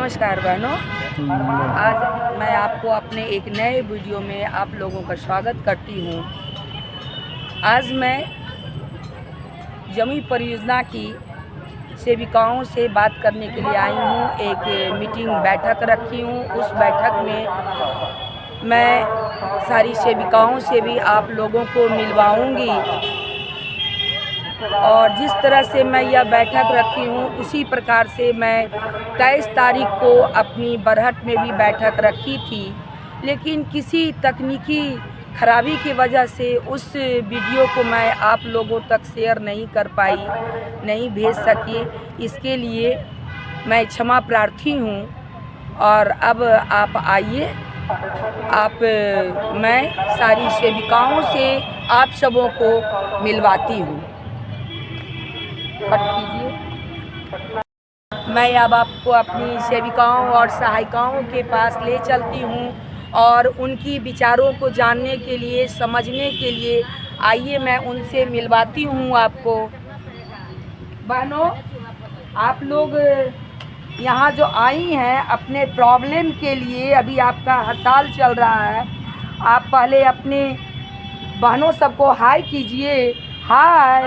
नमस्कार बहनों, आज मैं आपको अपने एक नए वीडियो में आप लोगों का स्वागत करती हूँ। आज मैं जमुई परियोजना की सेविकाओं से बात करने के लिए आई हूँ। एक मीटिंग बैठक रखी हूँ। उस बैठक में मैं सारी सेविकाओं से भी आप लोगों को मिलवाऊंगी और जिस तरह से मैं यह बैठक रखी हूँ उसी प्रकार से मैं 23 तारीख को अपनी बरहट में भी बैठक रखी थी, लेकिन किसी तकनीकी खराबी की वजह से उस वीडियो को मैं आप लोगों तक शेयर नहीं कर पाई, नहीं भेज सकी। इसके लिए मैं क्षमा प्रार्थी हूँ। और अब आप आइए, मैं सारी सेविकाओं से आप सबों को मिलवाती हूँ। मैं अब आपको अपनी सेविकाओं और सहायिकाओं के पास ले चलती हूँ और उनकी विचारों को जानने के लिए, समझने के लिए आइए मैं उनसे मिलवाती हूँ आपको। बहनों, आप लोग यहाँ जो आई हैं अपने प्रॉब्लम के लिए, अभी आपका हड़ताल चल रहा है। आप पहले अपने बहनों सबको हाय कीजिए। हाय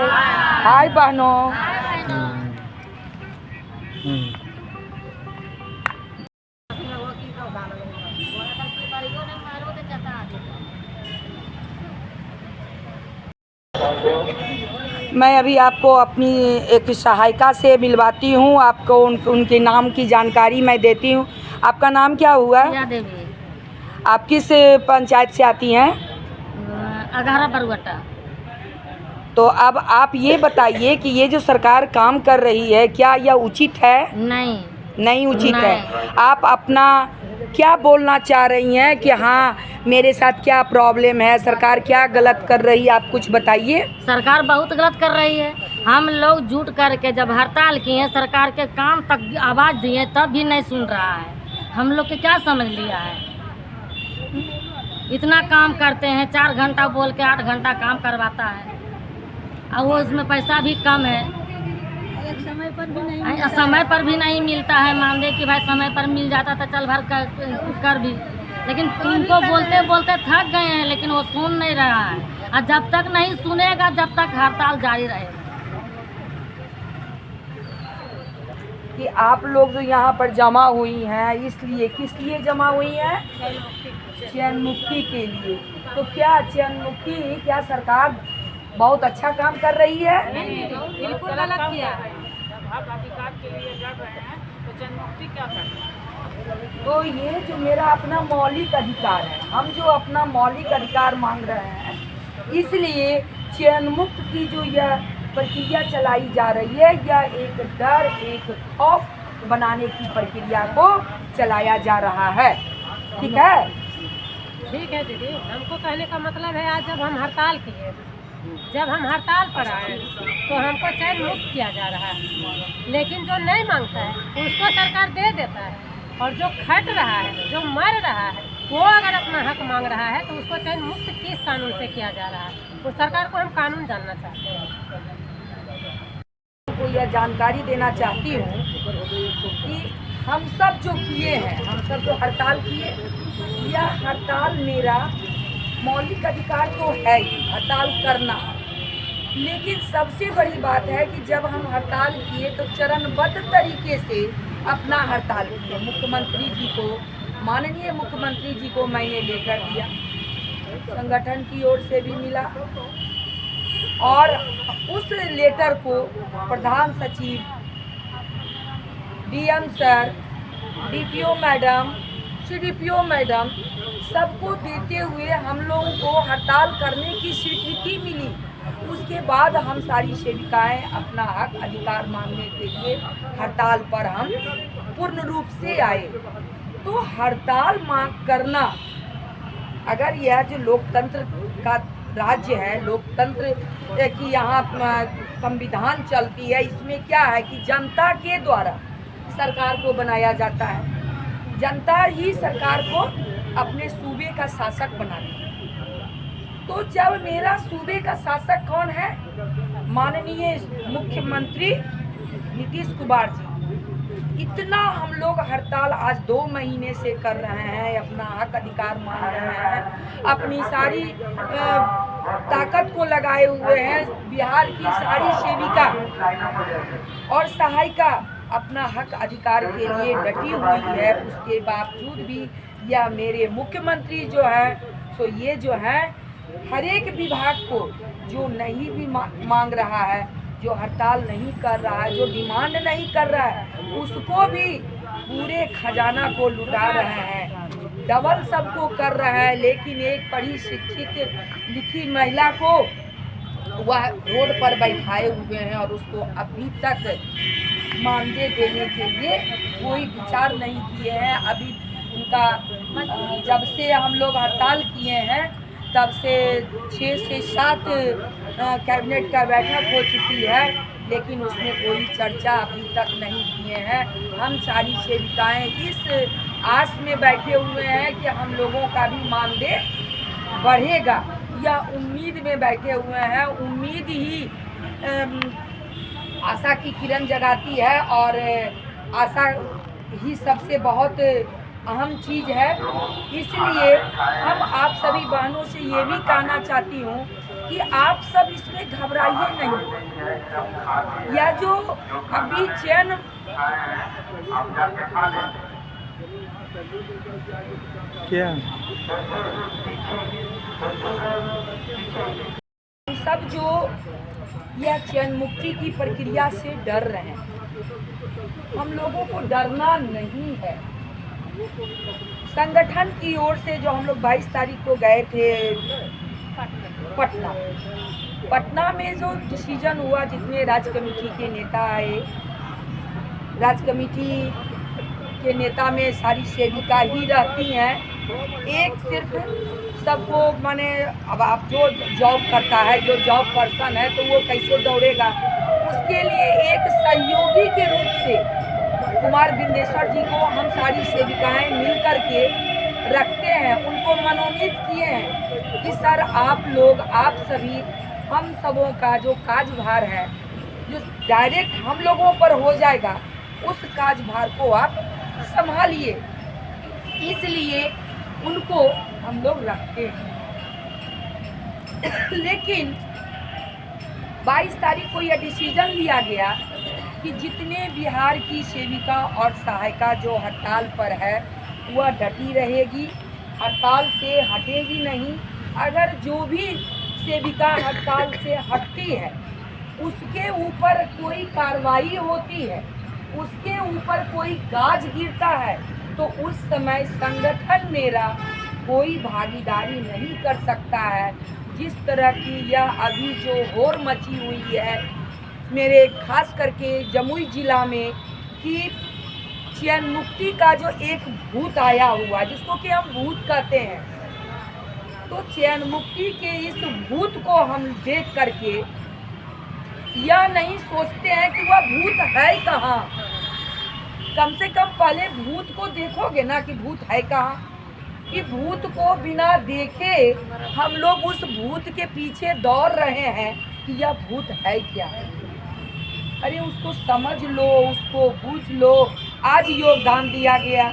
हाय बहनों। मैं अभी आपको अपनी एक सहायिका से मिलवाती हूँ। आपको उनके नाम की जानकारी मैं देती हूँ। आपका नाम क्या हुआ? देवी। आप किस पंचायत से आती हैं? अघारा बरुआटा। तो अब आप ये बताइए कि ये जो सरकार काम कर रही है, क्या यह उचित है? नहीं उचित है। आप अपना क्या बोलना चाह रही हैं कि हाँ मेरे साथ क्या प्रॉब्लम है, सरकार क्या गलत कर रही है, आप कुछ बताइए। सरकार बहुत गलत कर रही है। हम लोग जुट करके जब हड़ताल किए, सरकार के काम तक आवाज़ दिए, तब भी नहीं सुन रहा है। हम लोग के क्या समझ लिया है? इतना काम करते हैं, 4 घंटा बोल के 8 घंटा काम करवाता है और वो उसमें पैसा भी कम है। समय पर भी नहीं मिलता है। मान दे कि भाई समय पर मिल जाता तो चल भर कर भी, लेकिन उनको बोलते बोलते थक गए हैं, लेकिन वो सुन नहीं रहा है। और जब तक नहीं सुनेगा, जब तक हड़ताल जारी रहेगा। कि आप लोग जो यहाँ पर जमा हुई हैं, इसलिए किस लिए जमा हुई हैं? चयन मुक्ति के लिए। तो क्या चयन मुक्ति, क्या सरकार बहुत अच्छा काम कर रही है? बिल्कुल गलत किया है। आप अधिकार के लिए लड़ रहे हैं तो चयन मुक्ति क्या कर रहे हैं? तो ये जो मेरा अपना मौलिक अधिकार है, हम जो अपना मौलिक अधिकार मांग रहे हैं, इसलिए चयन मुक्त की जो यह प्रक्रिया चलाई जा रही है, यह एक डर, एक खौफ बनाने की प्रक्रिया को चलाया जा रहा है। ठीक है? ठीक है दीदी, हमको कहने का मतलब है, आज जब हम हड़ताल किए, जब हम हड़ताल पर आए तो हमको चयन मुक्त किया जा रहा है, लेकिन जो नहीं मांगता है उसको सरकार दे देता है। और जो खट रहा है, जो मर रहा है, वो अगर अपना हक मांग रहा है तो उसको चयन मुक्त किस कानून से किया जा रहा है? उस सरकार को हम कानून जानना चाहते हैं। को यह जानकारी देना चाहती हूँ कि हम सब जो किए हैं, हम सब जो हड़ताल किए, यह हड़ताल मेरा मौलिक अधिकार तो है ही, हड़ताल करना। लेकिन सबसे बड़ी बात है कि जब हम हड़ताल किए तो चरणबद्ध तरीके से अपना हड़ताल किए। मुख्यमंत्री जी को, माननीय मुख्यमंत्री जी को मैंने लेकर दिया, संगठन की ओर से भी मिला और उस लेटर को प्रधान सचिव, DM sir, DPO madam, CDPO madam सबको देते हुए हम लोगों को हड़ताल करने की स्वीकृति मिली। उसके बाद हम सारी सेविकाएं अपना हक अधिकार मांगने के लिए हड़ताल पर हम पूर्ण रूप से आए। तो हड़ताल मांग करना, अगर यह जो लोकतंत्र का राज्य है, लोकतंत्र की यहाँ संविधान चलती है, इसमें क्या है कि जनता के द्वारा सरकार को बनाया जाता है। जनता ही सरकार को अपने सूबे का शासक बनाती है। तो जब मेरा सूबे का शासक कौन है? माननीय मुख्यमंत्री नीतीश कुमार जी। इतना हम लोग हड़ताल आज 2 महीने से कर रहे हैं, अपना हक अधिकार मांग रहे हैं, अपनी सारी ताकत को लगाए हुए हैं। बिहार की सारी सेविका और सहायिका अपना हक अधिकार के लिए डटी हुई है। उसके बावजूद भी यह मेरे मुख्यमंत्री जो है तो ये जो है हर एक विभाग को जो नहीं भी मांग रहा है, जो हड़ताल नहीं कर रहा है, जो डिमांड नहीं कर रहा है, उसको भी पूरे खजाना को लुटा रहे हैं, डबल सबको कर रहा है। लेकिन एक पढ़ी शिक्षित लिखी महिला को वह रोड पर बैठाए हुए हैं और उसको अभी तक मानदेय देने के लिए कोई विचार नहीं किए हैं। अभी उनका जब से हम लोग हड़ताल किए हैं तब से 6 से 7 कैबिनेट का बैठक हो चुकी है, लेकिन उसमें कोई चर्चा अभी तक नहीं किए हैं। हम सारी सेविकाएं इस आस में बैठे हुए हैं कि हम लोगों का भी मानदेय बढ़ेगा, या उम्मीद में बैठे हुए हैं। उम्मीद ही आशा की किरण जगाती है और आशा ही सबसे बहुत अहम चीज़ है। इसलिए हम आप सभी बहनों से ये भी कहना चाहती हूँ कि आप सब इसमें घबराइए नहीं। या जो अभी चयन क्या सब जो यह चयन मुक्ति की प्रक्रिया से डर रहे हैं, हम लोगों को डरना नहीं है। संगठन की ओर से जो हम लोग 22 तारीख को गए थे पटना में जो डिसीजन हुआ, जितने राज्य कमेटी के नेता आए, राज्य कमेटी के नेता में सारी सेविका ही रहती हैं। एक सिर्फ सबको माने अब आप जो जॉब करता है, जो जॉब पर्सन है, तो वो कैसे दौड़ेगा, उसके लिए एक सहयोगी के रूप से कुमार बिंदेश्वर जी को हम सारी सेविकाएं मिल कर के रखते हैं। उनको मनोनीत किए हैं कि सर आप लोग, आप सभी, हम सबों का जो कार्यभार है जो डायरेक्ट हम लोगों पर हो जाएगा, उस कार्यभार को आप संभालिए। इसलिए उनको हम लोग रखते हैं। लेकिन 22 तारीख को यह डिसीजन लिया गया कि जितने बिहार की सेविका और सहायिका जो हड़ताल पर है वह डटी रहेगी, हड़ताल से हटेगी नहीं। अगर जो भी सेविका हड़ताल से हटती है उसके ऊपर कोई कार्रवाई होती है, उसके ऊपर कोई गाज गिरता है, तो उस समय संगठन मेरा कोई भागीदारी नहीं कर सकता है। जिस तरह की यह अभी जो होड़ मची हुई है मेरे खास करके जमुई जिला में, कि चयन मुक्ति का जो एक भूत आया हुआ, जिसको कि हम भूत कहते हैं, तो चयन मुक्ति के इस भूत को हम देख करके यह नहीं सोचते हैं कि वह भूत है कहाँ। कम से कम पहले भूत को देखोगे ना कि भूत है कहाँ। कि भूत को बिना देखे हम लोग उस भूत के पीछे दौड़ रहे हैं कि यह भूत है क्या। अरे उसको समझ लो, उसको बूझ लो। आज योगदान दिया गया,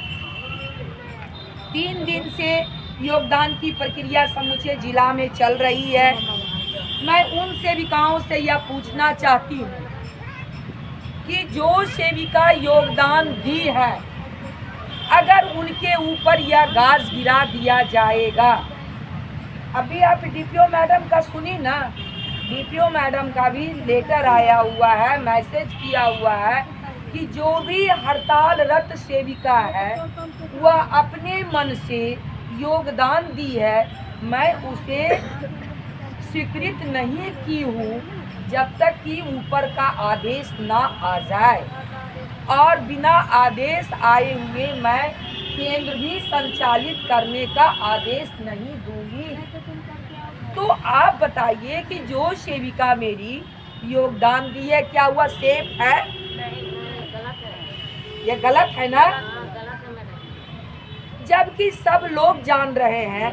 3 दिन से योगदान की प्रक्रिया समूचे जिला में चल रही है। मैं उन सेविकाओं से यह पूछना चाहती हूँ कि जो सेविका योगदान दी है, अगर उनके ऊपर यह गाज गिरा दिया जाएगा। अभी आप डीपीओ मैडम का सुनी ना, डीपीओ मैडम का भी लेटर आया हुआ है, मैसेज किया हुआ है कि जो भी हड़तालरत सेविका है वह अपने मन से योगदान दी है, मैं उसे स्वीकृत नहीं की हूँ जब तक कि ऊपर का आदेश ना आ जाए। और बिना आदेश आए हुए मैं केंद्र भी संचालित करने का आदेश नहीं दूंगी। तो आप बताइए कि जो सेविका मेरी योगदान दी है, क्या हुआ सेफ है? ये गलत है ना? जबकि सब लोग जान रहे हैं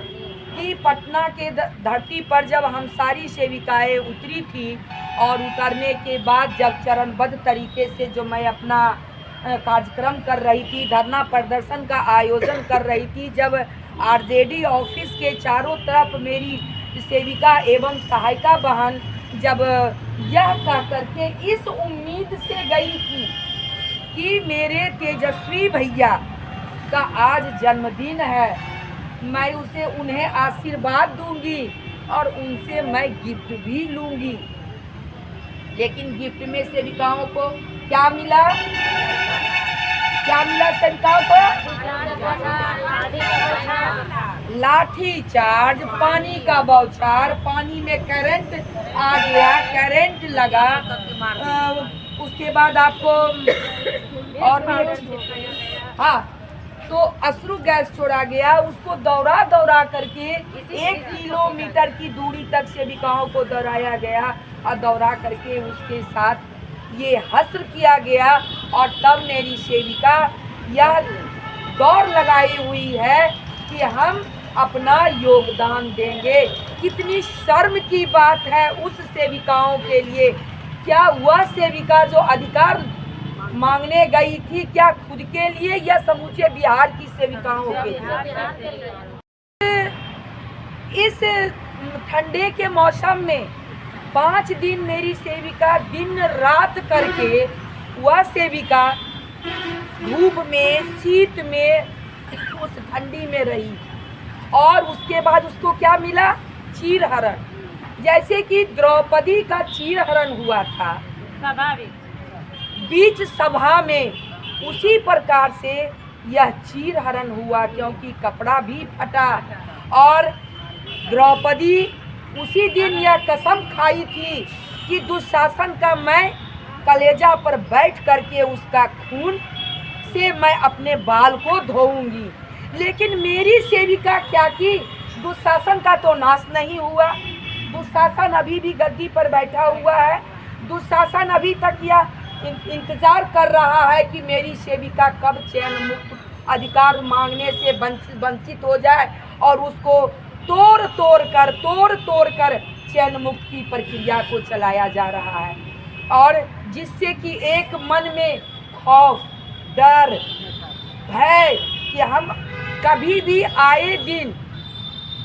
कि पटना के धरती पर जब हम सारी सेविकाएं उतरी थी और उतरने के बाद जब चरणबद्ध तरीके से जो मैं अपना कार्यक्रम कर रही थी, धरना प्रदर्शन का आयोजन कर रही थी, जब आरजेडी ऑफिस के चारों तरफ मेरी सेविका एवं सहायिका बहन जब यह कह करके इस उम्मीद से गई थी कि मेरे तेजस्वी भैया का आज जन्मदिन है, मैं उन्हें आशीर्वाद दूंगी और उनसे मैं गिफ्ट भी लूंगी, लेकिन गिफ्ट में सेविकाओं को क्या मिला? क्या मिला सेविकाओं को? लाठी चार्ज, पानी का बौछार, पानी में करंट आ गया, करंट लगा, उसके बाद आपको और भी हाँ तो अश्रु गैस छोड़ा गया, उसको दौड़ा दौड़ा करके 1 किलोमीटर की दूरी तक सेविकाओं को दौड़ाया गया और दौड़ा करके उसके साथ ये हस्र किया गया। और तब मेरी सेविका यह दौड़ लगाई हुई है कि हम अपना योगदान देंगे। कितनी शर्म की बात है उस सेविकाओं के लिए। क्या वह सेविका जो अधिकार मांगने गई थी, क्या खुद के लिए या समूचे बिहार की सेविकाओं के लिए? इस ठंडे के मौसम में 5 दिन मेरी सेविका दिन रात करके वह सेविका धूप में, शीत में, उस ठंडी में रही और उसके बाद उसको क्या मिला? चीरहरण। जैसे कि द्रौपदी का चीरहरण हुआ था बीच सभा में, उसी प्रकार से यह चीरहरण हुआ, क्योंकि कपड़ा भी फटा। और द्रौपदी उसी दिन यह कसम खाई थी कि दुशासन का मैं कलेजा पर बैठ करके उसका खून से मैं अपने बाल को धोऊंगी। लेकिन मेरी सेविका क्या की? दुशासन का तो नाश नहीं हुआ, दुशासन अभी भी गद्दी पर बैठा हुआ है। दुशासन अभी तक यह इंतजार कर रहा है कि मेरी सेविका कब चैन मुक्त अधिकार मांगने से वंचित हो जाए और उसको तोड़ तोड़ कर चैन मुक्त की प्रक्रिया को चलाया जा रहा है। और जिससे कि एक मन में खौफ, डर, भय कि हम कभी भी आए दिन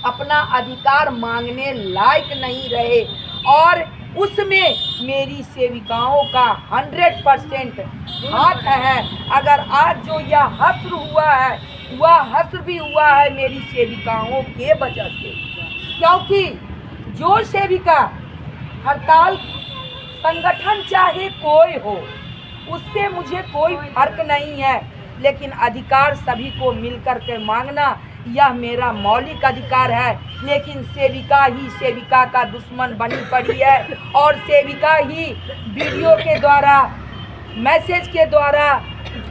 अपना अधिकार मांगने लायक नहीं रहे। और उसमें मेरी सेविकाओं का 100% हाथ है। अगर आज जो यह हस्र हुआ है, वह हस्र भी हुआ है मेरी सेविकाओं के वजह से। क्योंकि जो सेविका हड़ताल, संगठन चाहे कोई हो, उससे मुझे कोई फर्क नहीं है, लेकिन अधिकार सभी को मिलकर के मांगना यह मेरा मौलिक अधिकार है। लेकिन सेविका ही सेविका का दुश्मन बनी पड़ी है और सेविका ही वीडियो के द्वारा, मैसेज के द्वारा,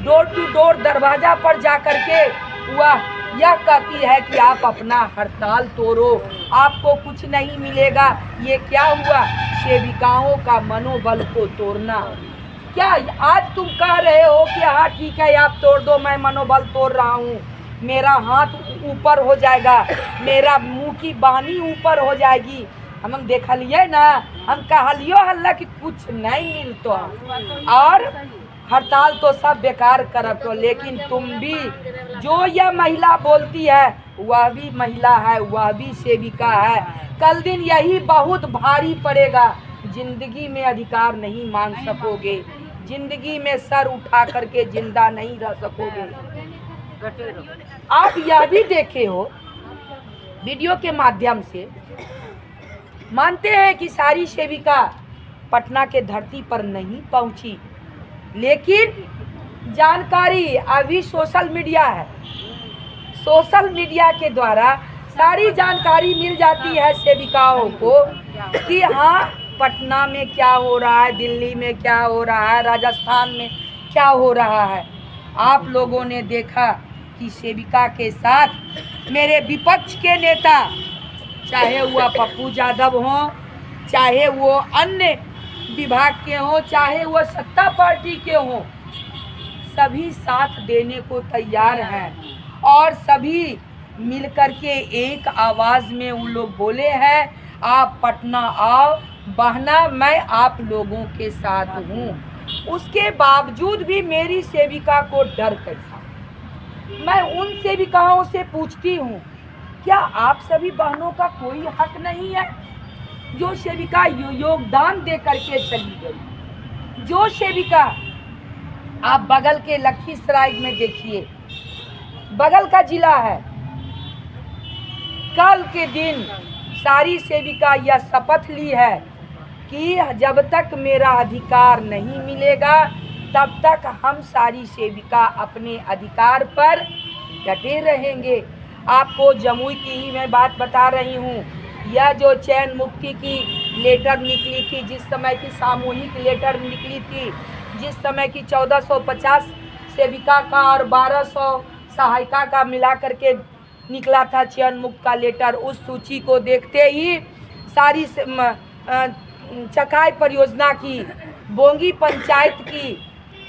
डोर टू डोर दरवाजा पर जा कर के वह यह कहती है कि आप अपना हड़ताल तोड़ो, आपको कुछ नहीं मिलेगा। ये क्या हुआ? सेविकाओं का मनोबल को तोड़ना। क्या आज तुम कह रहे हो कि हाँ ठीक है आप तोड़ दो, मैं मनोबल तोड़ रहा हूँ, मेरा हाथ ऊपर हो जाएगा, मेरा मुंह की बानी ऊपर हो जाएगी। हम देखलिए ना, हम कहलियो हल्ला कि कुछ नहीं मिलतो और हड़ताल तो सब बेकार करब तो। लेकिन तुम भी, जो यह महिला बोलती है वह भी महिला है, वह भी सेविका है। कल दिन यही बहुत भारी पड़ेगा। जिंदगी में अधिकार नहीं मांग सकोगे, जिंदगी में सर उठा करके जिंदा नहीं रह सकोगे। आप यह भी देखे हो वीडियो के माध्यम से, मानते हैं कि सारी सेविका पटना के धरती पर नहीं पहुंची, लेकिन जानकारी अभी सोशल मीडिया है, सोशल मीडिया के द्वारा सारी जानकारी मिल जाती है सेविकाओं को कि हाँ पटना में क्या हो रहा है, दिल्ली में क्या हो रहा है, राजस्थान में क्या हो रहा है। आप लोगों ने देखा कि सेविका के साथ मेरे विपक्ष के नेता, चाहे वह पप्पू यादव हों, चाहे वो अन्य विभाग के हों, चाहे वह सत्ता पार्टी के हों, सभी साथ देने को तैयार हैं। और सभी मिलकर के एक आवाज़ में उन लोग बोले हैं, आप पटना आओ, बहना मैं आप लोगों के साथ हूँ। उसके बावजूद भी मेरी सेविका को डर कैसा। मैं उन सेविकाओं से पूछती हूँ, क्या आप सभी बहनों का कोई हक नहीं है? जो सेविका योगदान दे करके चली गई, जो सेविका, आप बगल के लखीसराय में देखिए, बगल का जिला है, कल के दिन सारी सेविका यह शपथ ली है कि जब तक मेरा अधिकार नहीं मिलेगा तब तक हम सारी सेविका अपने अधिकार पर डटे रहेंगे। आपको जमुई की ही मैं बात बता रही हूँ। यह जो चयन मुक्ति की लेटर निकली थी, जिस समय की सामूहिक लेटर निकली थी, जिस समय की 1450 सेविका का और 1200 सहायिका का मिला करके निकला था चयन मुक्त का लेटर, उस सूची को देखते ही सारी चकाई परियोजना की, बोंगी पंचायत की,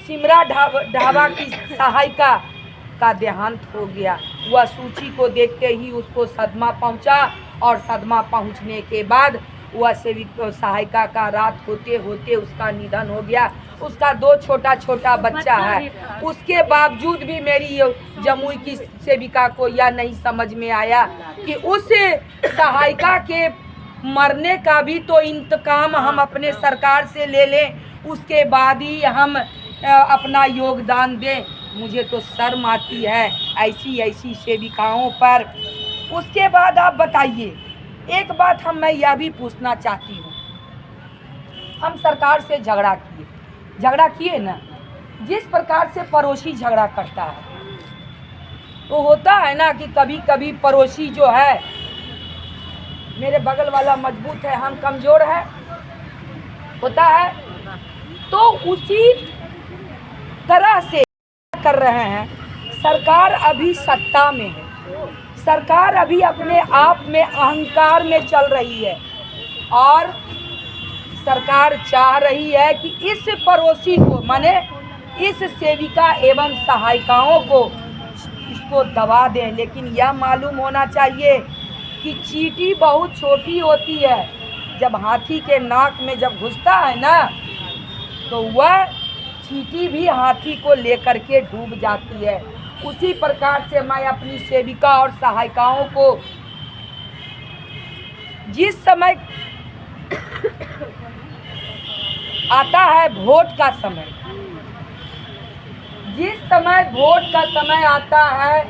सिमरा ढाबा की सहायिका का देहांत हो गया। वह सूची को देखते ही उसको सदमा पहुंचा और सदमा पहुंचने के बाद वह सहायिका का रात होते होते उसका निधन हो गया। उसका 2 छोटा छोटा बच्चा है। उसके बावजूद भी मेरी जमुई की सेविका को यह नहीं समझ में आया कि उस सहायिका के मरने का भी तो इंतकाम हम अपने सरकार से ले लें, उसके बाद ही हम अपना योगदान दें। मुझे तो शर्म आती है ऐसी सेविकाओं पर। उसके बाद आप बताइए, एक बात मैं यह भी पूछना चाहती हूँ, हम सरकार से झगड़ा किए ना, जिस प्रकार से पड़ोसी झगड़ा करता है, तो होता है ना कि कभी कभी पड़ोसी जो है, मेरे बगल वाला मजबूत है, हम कमज़ोर है, होता है, तो उसी तरह से कर रहे हैं। सरकार अभी सत्ता में है, सरकार अभी अपने आप में अहंकार में चल रही है और सरकार चाह रही है कि इस पड़ोसी को, माने इस सेविका एवं सहायिकाओं को, इसको दबा दें। लेकिन यह मालूम होना चाहिए कि चींटी बहुत छोटी होती है, जब हाथी के नाक में जब घुसता है ना, तो वह चींटी भी हाथी को लेकर के डूब जाती है। उसी प्रकार से मैं अपनी सेविका और सहायिकाओं को, जिस समय आता है वोट का समय, जिस समय वोट का समय आता है,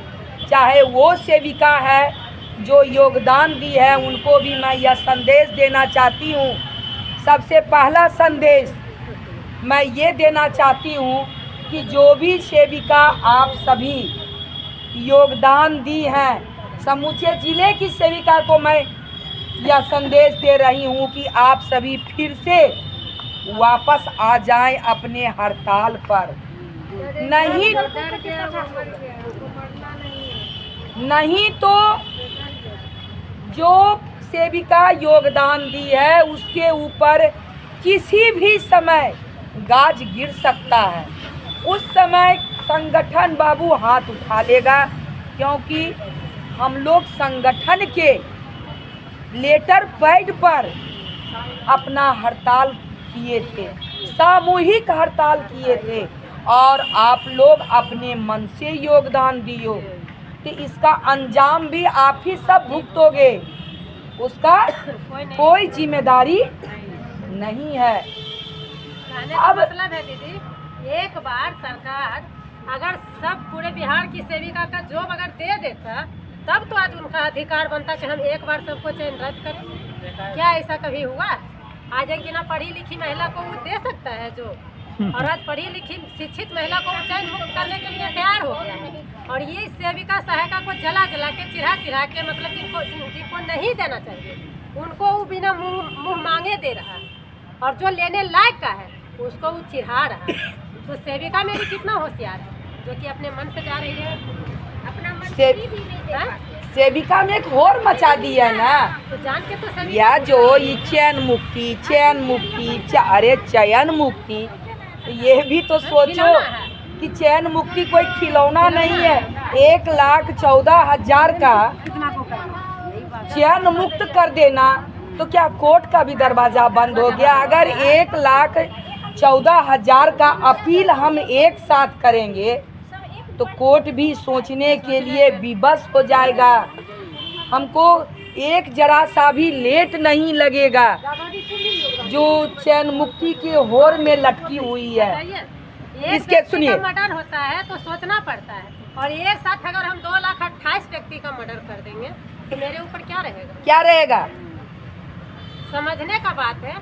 चाहे वो सेविका है जो योगदान दी है, उनको भी मैं यह संदेश देना चाहती हूँ। सबसे पहला संदेश मैं ये देना चाहती हूँ कि जो भी सेविका आप सभी योगदान दी हैं, समूचे जिले की सेविका को मैं यह संदेश दे रही हूँ कि आप सभी फिर से वापस आ जाएं अपने हड़ताल पर। नहीं तो जो सेविका योगदान दी है उसके ऊपर किसी भी समय गाज गिर सकता है। उस समय संगठन बाबू हाथ उठा लेगा, क्योंकि हम लोग संगठन के लेटर पैड पर अपना हड़ताल किए थे, सामूहिक हड़ताल किए थे, और आप लोग अपने मन से योगदान दियो, तो इसका अंजाम भी आप ही सब भुगतोगे, उसका कोई जिम्मेदारी नहीं है। अब मतलब है दीदी, एक बार सरकार अगर सब पूरे बिहार की सेविका का जॉब अगर दे देता, तब तो आज उनका अधिकार बनता कि हम एक बार सबको चयन रद्द करें। क्या ऐसा कभी हुआ? आज एक बिना पढ़ी लिखी महिला को वो दे सकता है जो, और आज पढ़ी लिखी शिक्षित महिला को चयन मुक्त करने के लिए तैयार हो गया है। और ये सेविका सहायिका को जला के चिढ़ा के मतलब जिनको नहीं देना चाहिए उनको वो बिना मुँह मांगे दे रहा है, और जो लेने लायक का है उसको वो चिढ़ा रहा है। तो सेविका में भी कितना होशियार है, जो कि अपने मन से जा रही है, अपना मन सेविका में एक और मचा दी है ना, तो जान के तो सभी या जो ये चयन मुक्ति अरे चयन मुक्ति, ये भी तो सोचो कि चयन मुक्ति कोई खिलौना नहीं है। 1,14,000 का चयन मुक्त कर देना तो क्या कोर्ट का भी दरवाजा बंद हो गया? अगर 14,000 का अपील हम एक साथ करेंगे तो कोर्ट भी सोचने के लिए विवश हो जाएगा। हमको एक जरा सा भी लेट नहीं लगेगा। जो चैन मुक्ति के होर में लटकी हुई है, इसके सुनिए, मर्डर होता है तो सोचना पड़ता है, और एक साथ अगर हम 2,28,000 व्यक्ति का मर्डर कर देंगे तो मेरे ऊपर क्या रहेगा? क्या रहेगा? समझने का बात है।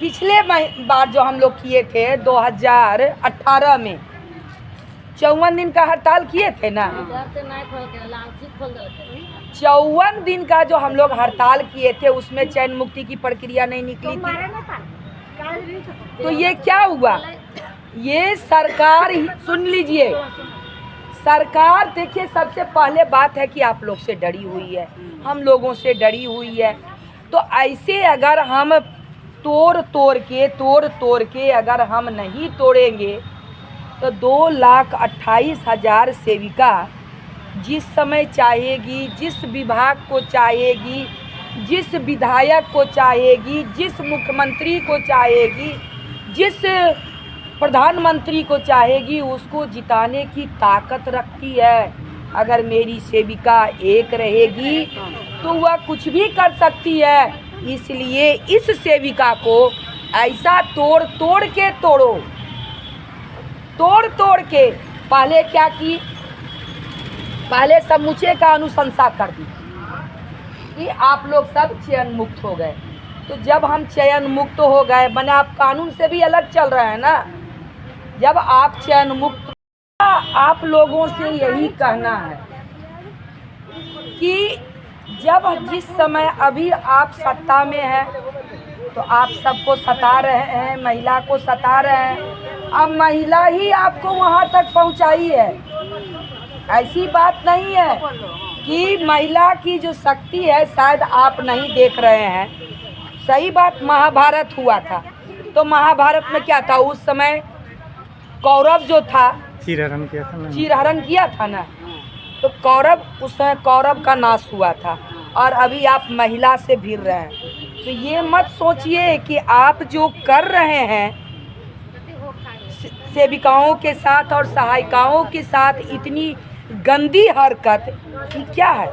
पिछले बार जो हम लोग किए थे 2018 में 54 दिन का हड़ताल किए थे ना। 54 दिन का जो हम लोग हड़ताल किए थे उसमें चैन मुक्ति की प्रक्रिया नहीं निकली थी। तो ये क्या हुआ? ये सरकार ही, सुन लीजिए, सरकार देखिए, सबसे पहले बात है कि आप लोग से डरी हुई है, हम लोगों से डरी हुई है। तो ऐसे अगर हम तोड़ के अगर हम नहीं तोड़ेंगे तो 2,28,000 सेविका जिस समय चाहेगी, जिस विभाग को चाहेगी, जिस विधायक को चाहेगी, जिस मुख्यमंत्री को चाहेगी, जिस प्रधानमंत्री को चाहेगी, उसको जिताने की ताकत रखती है। अगर मेरी सेविका एक रहेगी तो वह कुछ भी कर सकती है। इसलिए इस सेविका को ऐसा तोड़ के तोड़ो। तोड़ के पहले क्या की, पहले समूचे का अनुशंसा कर दी कि आप लोग सब चयन मुक्त हो गए। तो जब हम चयन मुक्त हो गए, बने आप कानून से भी अलग चल रहे हैं ना। जब आप चयन मुक्त, आप लोगों से यही कहना है कि जब जिस समय अभी आप सत्ता में हैं तो आप सबको सता रहे हैं, महिला को सता रहे हैं। अब महिला ही आपको वहां तक पहुंचाई है। ऐसी बात नहीं है कि महिला की जो शक्ति है शायद आप नहीं देख रहे हैं। सही बात, महाभारत हुआ था तो महाभारत में क्या था? उस समय कौरव जो था चीरहरण किया था ना। तो कौरव, उस समय कौरव का नाश हुआ था और अभी आप महिला से भिड़ रहे हैं। तो ये मत सोचिए कि आप जो कर रहे हैं सेविकाओं के साथ और सहायिकाओं के साथ इतनी गंदी हरकत, कि क्या है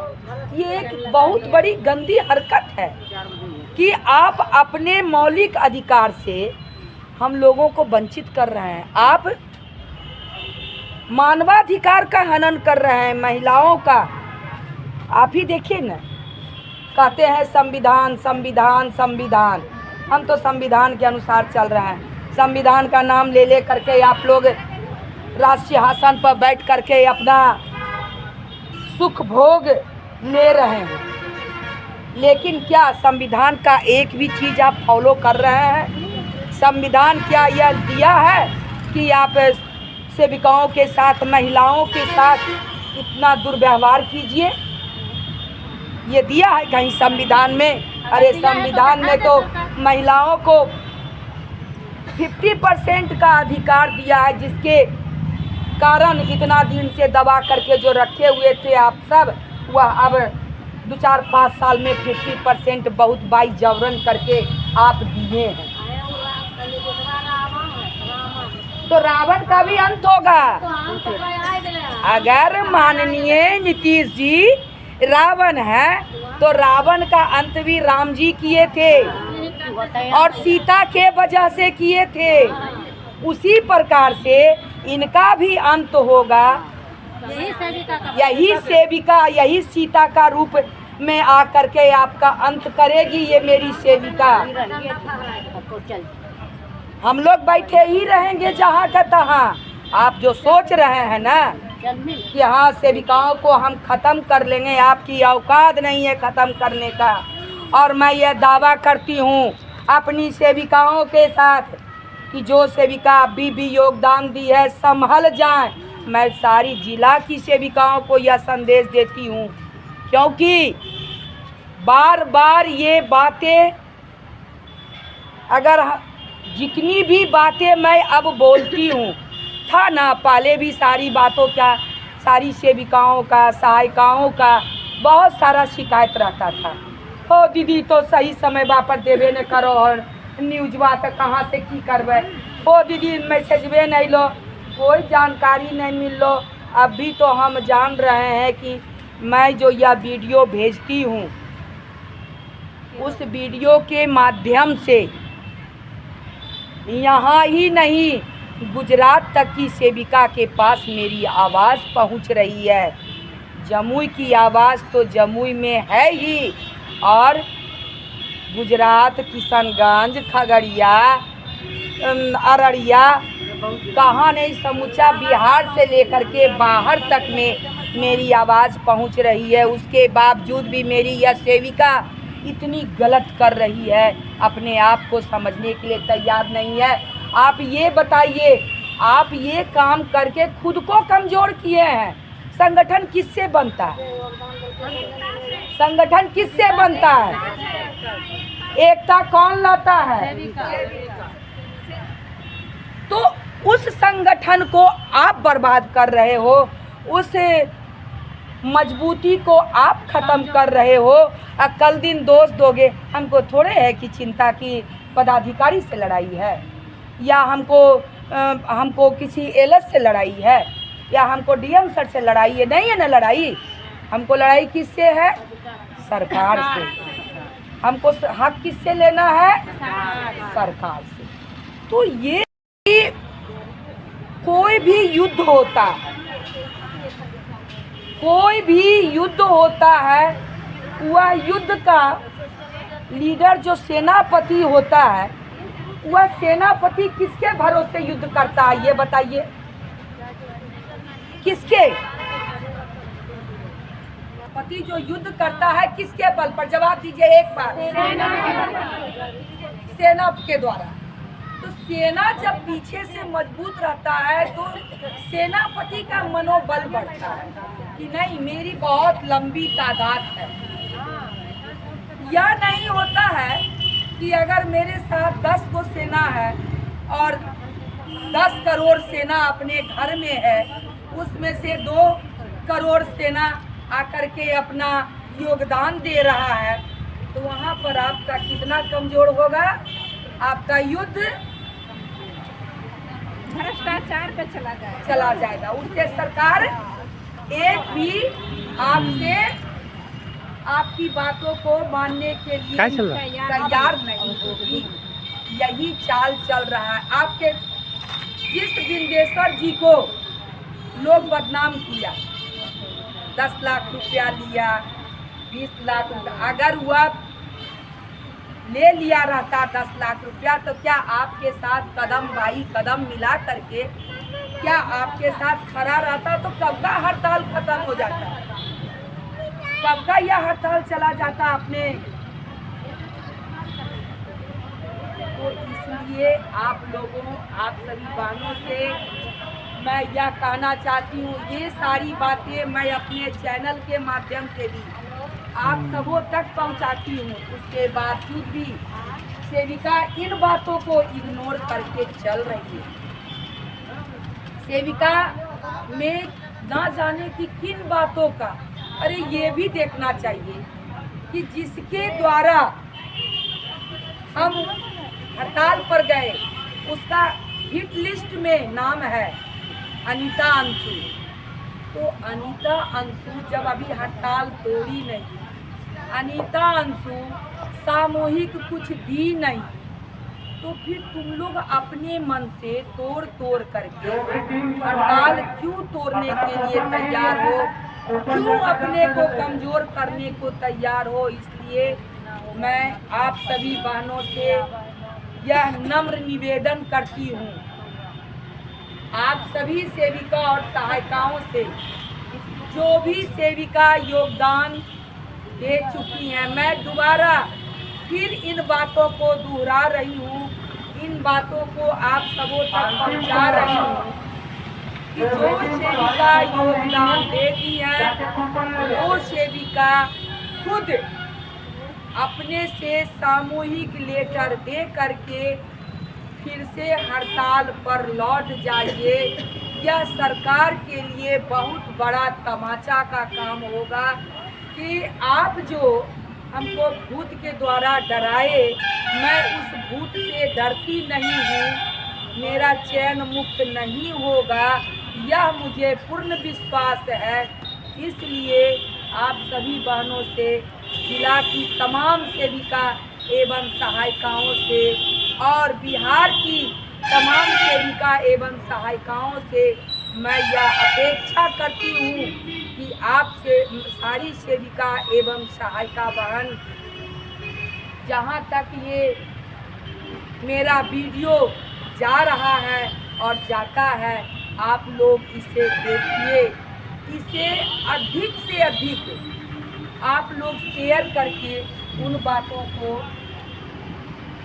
ये? एक बहुत बड़ी गंदी हरकत है कि आप अपने मौलिक अधिकार से हम लोगों को वंचित कर रहे हैं। आप मानवाधिकार का हनन कर रहे हैं, महिलाओं का। आप ही देखिए ना, कहते हैं संविधान संविधान संविधान। हम तो संविधान के अनुसार चल रहे हैं। संविधान का नाम ले करके आप लोग राजसिंहासन पर बैठ करके अपना सुख भोग ले रहे हैं, लेकिन क्या संविधान का एक भी चीज़ आप फॉलो कर रहे हैं? संविधान क्या यह दिया है कि आप सेविकाओं के साथ, महिलाओं के साथ इतना दुर्व्यवहार कीजिए? ये दिया है कहीं संविधान में? अरे संविधान में तो महिलाओं को 50% का अधिकार दिया है, जिसके कारण इतना दिन से दबा करके जो रखे हुए थे आप सब, वह अब 2-4-5 साल में 50% बहुत बाई जबरन करके आप दिए हैं। तो रावण का भी अंत होगा। अगर माननीय नीतीश जी रावण है तो रावण का अंत भी राम जी किए थे और सीता के वजह से किए थे। उसी प्रकार से इनका भी अंत होगा। यही सेविका, यही सीता का रूप में आकर के आपका अंत करेगी ये मेरी सेविका। हम लोग बैठे ही रहेंगे जहाँ का तहाँ। आप जो सोच रहे हैं ना कि हाँ सेविकाओं को हम ख़त्म कर लेंगे, आपकी औकात नहीं है ख़त्म करने का। और मैं ये दावा करती हूँ अपनी सेविकाओं के साथ कि जो सेविका अभी भी योगदान दी है संभल जाएं। मैं सारी जिला की सेविकाओं को यह संदेश देती हूँ, क्योंकि बार बार ये बातें, अगर जितनी भी बातें मैं अब बोलती हूँ, था ना पहले भी सारी बातों का, सारी सेविकाओं का, सहायिकाओं का बहुत सारा शिकायत रहता था। हो दीदी तो सही समय वापस देवे न करो, न्यूजवा तो कहाँ से की करबे। ओ दीदी मैसेजवे नहीं लो, कोई जानकारी नहीं मिल लो। अभी तो हम जान रहे हैं कि मैं जो यह वीडियो भेजती हूँ उस वीडियो के माध्यम से यहाँ ही नहीं गुजरात तक की सेविका के पास मेरी आवाज़ पहुँच रही है। जमुई की आवाज़ तो जमुई में है ही, और गुजरात, किशनगंज, खगड़िया, अररिया, कहाँ नहीं, समूचा बिहार से लेकर के बाहर तक में मेरी आवाज़ पहुंच रही है। उसके बावजूद भी मेरी यह सेविका इतनी गलत कर रही है, अपने आप को समझने के लिए तैयार नहीं है। आप ये बताइए, आप ये काम करके खुद को कमज़ोर किए हैं। संगठन किससे बनता है? संगठन किससे बनता है? एकता कौन लाता है? तो उस संगठन को आप बर्बाद कर रहे हो, उस मजबूती को आप ख़त्म कर रहे हो। कल दिन दोष दोगे, हमको थोड़े है कि चिंता की पदाधिकारी से लड़ाई है, या हमको किसी एलएस से लड़ाई है, या हमको डीएम सर से लड़ाई है। नहीं है ना लड़ाई, हमको लड़ाई किससे है? सरकार से। हमको हक किससे लेना है? सरकार से। तो ये कोई भी युद्ध होता है, कोई भी युद्ध होता है, वह युद्ध का लीडर जो सेनापति होता है, वह सेनापति किसके भरोसे युद्ध करता है? ये बताइए, किसके? पति जो युद्ध करता है किसके बल पर? जवाब दीजिए एक बार। सेना के द्वारा। तो सेना जब पीछे से मजबूत रहता है तो सेनापति का मनोबल बढ़ता है कि नहीं, मेरी बहुत लंबी तादाद है। यह नहीं होता है कि अगर मेरे साथ 10 को सेना है और 10 करोड़ सेना अपने घर में है, उसमें से 2 करोड़ सेना आकर के अपना योगदान दे रहा है, तो वहाँ पर आपका कितना कमजोर होगा? आपका युद्ध भ्रष्टाचार पे चला जाएगा। उससे सरकार एक भी आपसे आपकी बातों को मानने के लिए तैयार नहीं होगी। यही चाल चल रहा है। आपके जिस बिंदेश्वर जी को लोग बदनाम किया, 10 लाख रुपया लिया, 20 लाख रुपया, अगर वह ले लिया रहता 10 लाख रुपया, तो क्या आपके साथ कदम बाई कदम मिला करके क्या आपके साथ खड़ा रहता? तो कब का हड़ताल खत्म हो जाता, कब का यह हड़ताल चला जाता अपने। तो इसलिए आप लोगों, आप सभी बहनों से मैं यह कहना चाहती हूँ, ये सारी बातें मैं अपने चैनल के माध्यम से भी आप सबों तक पहुँचाती हूँ। उसके बावजूद भी सेविका इन बातों को इग्नोर करके चल रही है। सेविका में ना जाने की किन बातों का, अरे ये भी देखना चाहिए कि जिसके द्वारा हम हड़ताल पर गए उसका हिट लिस्ट में नाम है अनीता अंशु। तो अनीता अंशु जब अभी हड़ताल तोड़ी नहीं, अनीता अंशु सामूहिक कुछ दी नहीं, तो फिर तुम लोग अपने मन से तोड़ तोड़ करके हड़ताल क्यों तोड़ने के लिए तैयार हो? क्यों अपने को कमज़ोर करने को तैयार हो? इसलिए मैं आप सभी बहनों से यह नम्र निवेदन करती हूँ, आप सभी सेविका और सहायिकाओं से, जो भी सेविका योगदान दे चुकी हैं, मैं दोबारा फिर इन बातों को दोहरा रही हूँ, इन बातों को आप सबों तक पहुँचा रही हूँ कि जो सेविका योगदान देती है वो सेविका खुद अपने से सामूहिक लेटर दे करके फिर से हड़ताल पर लौट जाइए। यह सरकार के लिए बहुत बड़ा तमाचा का काम होगा कि आप जो हमको भूत के द्वारा डराए, मैं उस भूत से डरती नहीं हूँ। मेरा चैन मुक्त नहीं होगा, यह मुझे पूर्ण विश्वास है। इसलिए आप सभी बहनों से, जिला की तमाम सेविका एवं सहायिकाओं से और बिहार की तमाम सेविका एवं सहायिकाओं से मैं यह अपेक्षा करती हूँ कि आपसे सारी सेविका एवं सहायिका बहन, जहाँ तक ये मेरा वीडियो जा रहा है और जाता है, आप लोग इसे देखिए, इसे अधिक से अधिक आप लोग शेयर करके उन बातों को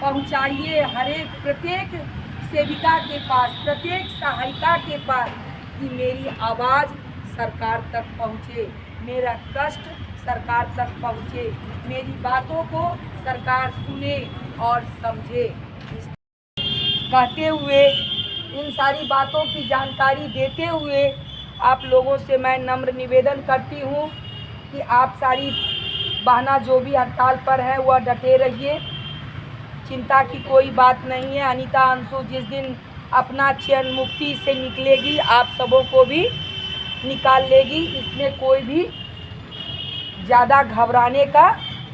पहुंचाइए हर एक प्रत्येक सेविका के पास, प्रत्येक सहायिका के पास, कि मेरी आवाज़ सरकार तक पहुंचे, मेरा कष्ट सरकार तक पहुंचे, मेरी बातों को सरकार सुने और समझे। कहते हुए, इन सारी बातों की जानकारी देते हुए आप लोगों से मैं नम्र निवेदन करती हूँ कि आप सारी बहना जो भी हड़ताल पर है वह डटे रहिए, चिंता की कोई बात नहीं है। अनीता अंशु जिस दिन अपना चैन मुक्ति से निकलेगी, आप सबों को भी निकाल लेगी, इसमें कोई भी ज़्यादा घबराने का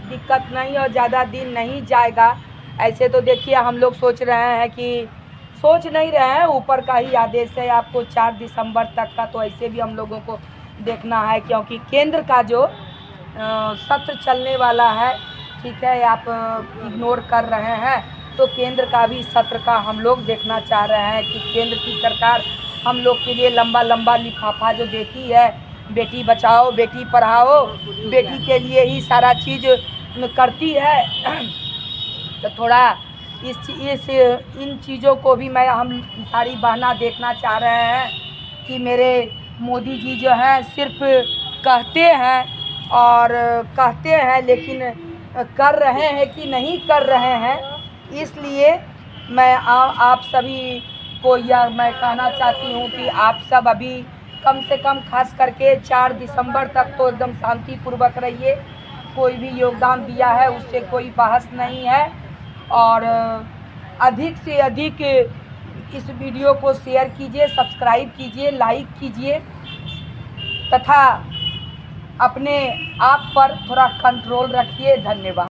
दिक्कत नहीं और ज़्यादा दिन नहीं जाएगा। ऐसे तो देखिए हम लोग सोच नहीं रहे हैं, ऊपर का ही आदेश है आपको 4 दिसंबर तक का, तो ऐसे भी हम लोगों को देखना है, क्योंकि केंद्र का जो सत्र चलने वाला है, ठीक है, आप इग्नोर कर रहे हैं, तो केंद्र का भी सत्र का हम लोग देखना चाह रहे हैं कि केंद्र की सरकार हम लोग के लिए लंबा लंबा लिफाफा जो देती है, बेटी बचाओ बेटी पढ़ाओ, बेटी के लिए ही सारा चीज़ करती है। तो थोड़ा इन चीज़ों को भी हम सारी बहना देखना चाह रहे हैं कि मेरे मोदी जी जो हैं सिर्फ कहते हैं लेकिन कर रहे हैं कि नहीं कर रहे हैं। इसलिए मैं आप सभी को यह मैं कहना चाहती हूँ कि आप सब अभी कम से कम खास करके 4 दिसंबर तक तो एकदम शांतिपूर्वक रहिए। कोई भी योगदान दिया है उससे कोई बहस नहीं है, और अधिक से अधिक इस वीडियो को शेयर कीजिए, सब्सक्राइब कीजिए, लाइक कीजिए, तथा अपने आप पर थोड़ा कंट्रोल रखिए। धन्यवाद।